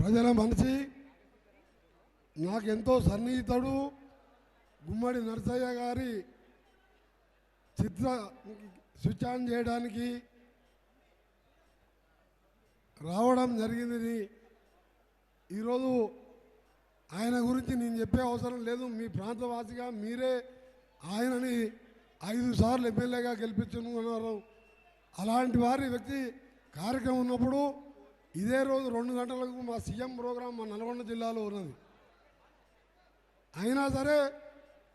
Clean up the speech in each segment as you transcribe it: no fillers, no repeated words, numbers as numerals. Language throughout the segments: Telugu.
ప్రజల మనిషి, నాకెంతో సన్నిహితుడు. గుమ్మడి నరసయ్య గారి చిత్ర స్విచ్ ఆన్ చేయడానికి రావడం జరిగింది. ఈరోజు ఆయన గురించి నేను చెప్పే అవసరం లేదు. మీ ప్రాంతవాసిగా మీరే ఆయనని 5 సార్లు ఎమ్మెల్యేగా గెలిపించుకున్నారు. అలాంటి వారి వ్యక్తి కార్యక్రమం ఉన్నప్పుడు ఇదే రోజు 2 గంటలకు మా సీఎం ప్రోగ్రాం మా నల్గొండ జిల్లాలో ఉన్నది. అయినా సరే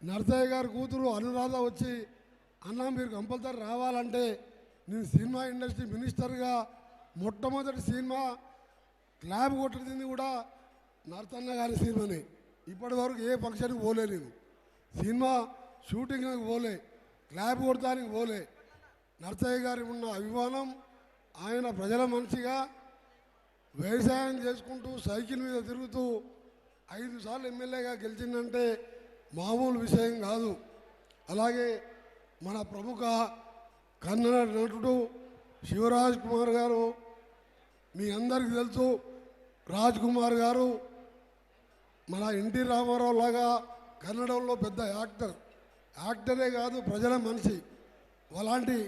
నరసయ్య గారి కూతురు అనురాధ వచ్చి, అన్న మీరు కంపల్సరీ రావాలంటే, నేను సినిమా ఇండస్ట్రీ మినిస్టర్గా మొట్టమొదటి సినిమా క్లాబ్ కొట్టింది కూడా నరసన్న గారి సినిమాని. ఇప్పటి వరకు ఏ ఫంక్షన్కి పోలే, నేను సినిమా షూటింగ్కి పోలే, క్లాబ్ కొడతానికి పోలే. నరసయ్య గారికి ఉన్న అభిమానం, ఆయన ప్రజల మనిషిగా వ్యవసాయం చేసుకుంటూ సైకిల్ మీద తిరుగుతూ 5 సార్లు ఎమ్మెల్యేగా గెలిచిందంటే మామూలు విషయం కాదు. అలాగే మన ప్రముఖ కన్నడ నటుడు శివరాజ్ కుమార్ గారు, మీ అందరికీ తెలుసు. రాజ్ కుమార్ గారు మన ఎన్టీ రామారావు లాగా కన్నడంలో పెద్ద యాక్టరే కాదు, ప్రజల మనిషి. అలాంటి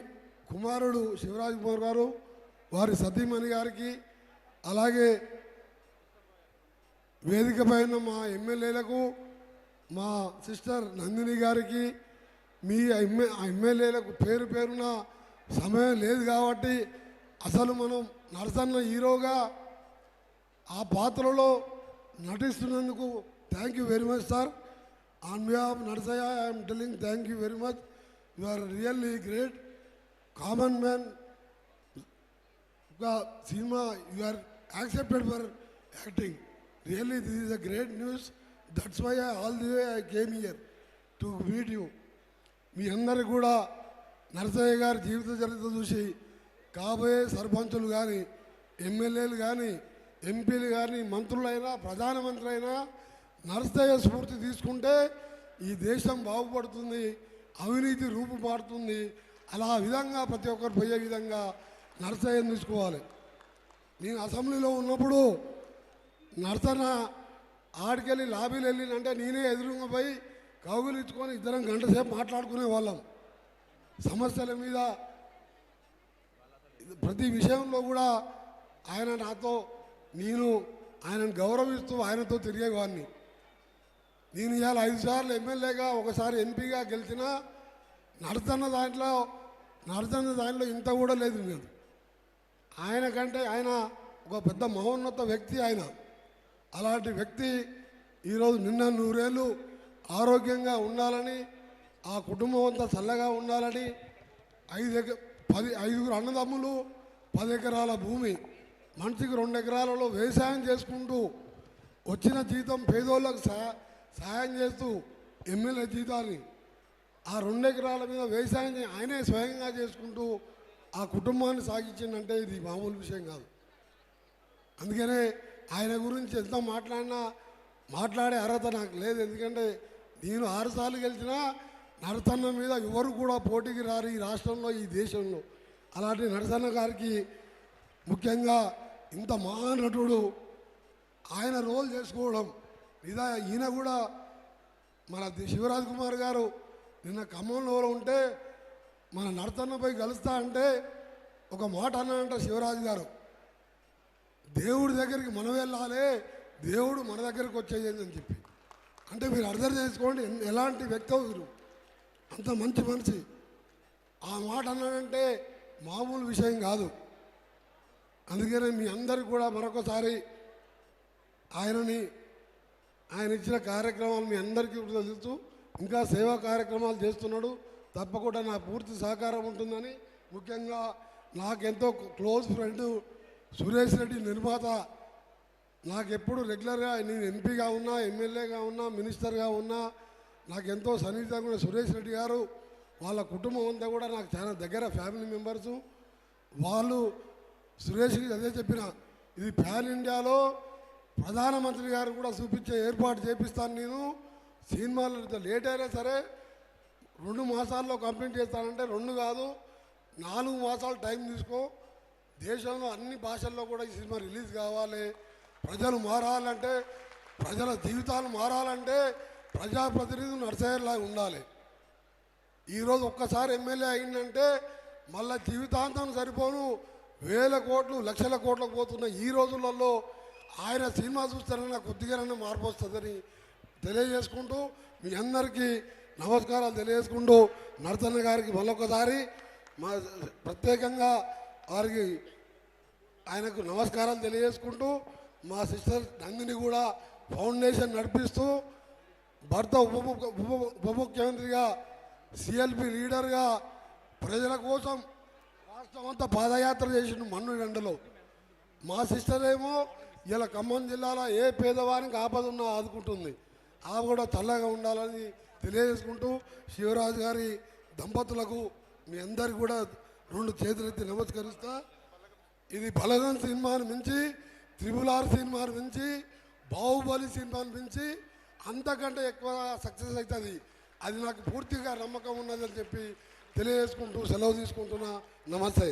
కుమారుడు శివరాజ్ కుమార్ గారు, వారి సతీమణి గారికి, అలాగే వేదిక పైన మా ఎమ్మెల్యేలకు, మా సిస్టర్ నందిని గారికి, మీ ఎమ్మెల్యేలకు పేరు పేరున సమయం లేదు కాబట్టి అసలు మనం నరసన్న హీరోగా ఆ పాత్రలో నటిస్తున్నందుకు thank you very much sir. On behalf Narasaiah I'm telling thank you very much. You are really great. Common man cinema you are accepted for acting. Really this is a great news. That's why all the way I came here to meet you. మీ అందరు కూడా నరసయ్య గారి జీవిత చరిత్ర చూసి కాబోయే సర్పంచులు కానీ, ఎమ్మెల్యేలు కానీ, ఎంపీలు కానీ, మంత్రులైనా, ప్రధానమంత్రి అయినా నరసయ్య స్ఫూర్తి తీసుకుంటే ఈ దేశం బాగుపడుతుంది, అవినీతి రూపుమారుతుంది. అలా విధంగా ప్రతి ఒక్కరు పోయే విధంగా నరసయ్యను తీసుకోవాలి. నేను అసెంబ్లీలో ఉన్నప్పుడు నరసన్న ఆడికెళ్ళి లాబీలు వెళ్ళినంటే నేనే ఎదురుగా పోయి కౌగులించుకొని ఇద్దరం గంట సేపు మాట్లాడుకునే వాళ్ళం. సమస్యల మీద ప్రతి విషయంలో కూడా ఆయన నాతో, నేను ఆయనను గౌరవిస్తూ ఆయనతో తిరిగేవాడిని. నేను ఇవాళ 5 సార్లు ఎమ్మెల్యేగా, ఒకసారి ఎంపీగా గెలిచినా నరసన్న దాంట్లో ఇంత కూడా లేదు. నేను ఆయన కంటే ఆయన ఒక పెద్ద మహోన్నత వ్యక్తి. ఆయన అలాంటి వ్యక్తి ఈరోజు నిన్న 100 ఏళ్ళు ఆరోగ్యంగా ఉండాలని, ఆ కుటుంబం అంతా చల్లగా ఉండాలని, 5 అన్నదమ్ములు, 10 ఎకరాల భూమి, మనిషికి 2 ఎకరాలలో వ్యవసాయం చేసుకుంటూ వచ్చిన జీతం పేదోళ్ళకు సహాయం చేస్తూ ఎమ్మెల్యే జీతాన్ని ఆ 2 ఎకరాల మీద వ్యవసాయం ఆయనే స్వయంగా చేసుకుంటూ ఆ కుటుంబాన్ని సాగించిందంటే ఇది మామూలు విషయం కాదు. అందుకనే ఆయన గురించి ఎంత మాట్లాడే అర్హత నాకు లేదు. ఎందుకంటే నేను 6 సార్లు గెలిచినా నరసన్న మీద ఎవరు కూడా పోటీకి రారు ఈ రాష్ట్రంలో, ఈ దేశంలో. అలాంటి నరసన్న గారికి ముఖ్యంగా ఇంత మహానటుడు ఆయన రోల్ చేసుకోవడం ఈయన కూడా మన శివరాజ్ కుమార్ గారు నిన్న ఖమ్మంలో ఉంటే మన నరసన్నపై కలుస్తా అంటే ఒక మాట అన్నాడంట శివరాజు గారు, దేవుడి దగ్గరికి మనం వెళ్ళాలి, దేవుడు మన దగ్గరికి వచ్చేది అని చెప్పి. అంటే మీరు అర్థం చేసుకోండి ఎలాంటి వ్యక్తి మీరు, అంత మంచి మనిషి. ఆ మాట అన్నాడంటే మామూలు విషయం కాదు. అందుకనే మీ అందరికీ కూడా మరొకసారి ఆయన ఇచ్చిన కార్యక్రమాలు మీ అందరికీ తెలుసు. ఇంకా సేవా కార్యక్రమాలు చేస్తున్నాడు. తప్పకుండా నా పూర్తి సహకారం ఉంటుందని, ముఖ్యంగా నాకెంతో క్లోజ్ ఫ్రెండ్ సురేష్ రెడ్డి నిర్మాత, నాకెప్పుడు రెగ్యులర్గా నేను ఎంపీగా ఉన్నా, ఎమ్మెల్యేగా ఉన్నా, మినిస్టర్గా ఉన్నా నాకెంతో సన్నిహితంగా ఉన్న సురేష్ రెడ్డి గారు, వాళ్ళ కుటుంబం అంతా కూడా నాకు చాలా దగ్గర ఫ్యామిలీ మెంబర్సు. వాళ్ళు సురేష్కి అదే చెప్పిన, ఇది ప్యాన్ ఇండియాలో ప్రధానమంత్రి గారు కూడా చూపించే ఏర్పాటు చేపిస్తాను. నేను సినిమాలు లేట్ అయినా సరే 2 మాసాల్లో కంప్లీట్ చేస్తానంటే 2 కాదు 4 మాసాలు టైం తీసుకో. దేశంలో అన్ని భాషల్లో కూడా ఈ సినిమా రిలీజ్ కావాలి. ప్రజలు మారాలంటే, ప్రజల జీవితాలు మారాలంటే ప్రజాప్రతినిధులు నడిచేలా ఉండాలి. ఈరోజు ఒక్కసారి ఎమ్మెల్యే అయిందంటే మళ్ళీ జీవితాంతం సరిపోను వేల కోట్లు లక్షల కోట్లకు పోతున్న ఈ రోజులలో ఆయన సినిమా చూస్తారన్న కొద్దిగానే మార్పు వస్తుందని తెలియజేసుకుంటూ మీ అందరికీ నమస్కారాలు తెలియజేసుకుంటూ నరసన్న గారికి మరొకసారి మా ప్రత్యేకంగా వారికి ఆయనకు నమస్కారాలు తెలియజేసుకుంటూ మా సిస్టర్ నందిని కూడా ఫౌండేషన్ నడిపిస్తూ భర్త ఉప ముఖ్యమంత్రిగా సిఎల్పి లీడర్గా ప్రజల కోసం రాష్ట్రం అంతా పాదయాత్ర చేసిన మన్ను ఎండలో మా సిస్టర్ ఏమో ఇలా ఖమ్మం జిల్లాలో ఏ పేదవానికి ఆపద ఉన్నా ఆదుకుంటుంది. ఆమె కూడా చల్లగా ఉండాలని తెలియజేసుకుంటూ శివరాజు గారి దంపతులకు మీ అందరికి కూడా 2 చేతులెత్తి నమస్కరిస్తా. ఇది బలగం సినిమాను మించి, RRR సినిమాను మించి, బాహుబలి సినిమాను మించి అంతకంటే ఎక్కువ సక్సెస్ అవుతుంది. అది నాకు పూర్తిగా నమ్మకం ఉన్నదని చెప్పి తెలియజేసుకుంటూ సెలవు తీసుకుంటున్నా. నమస్తే.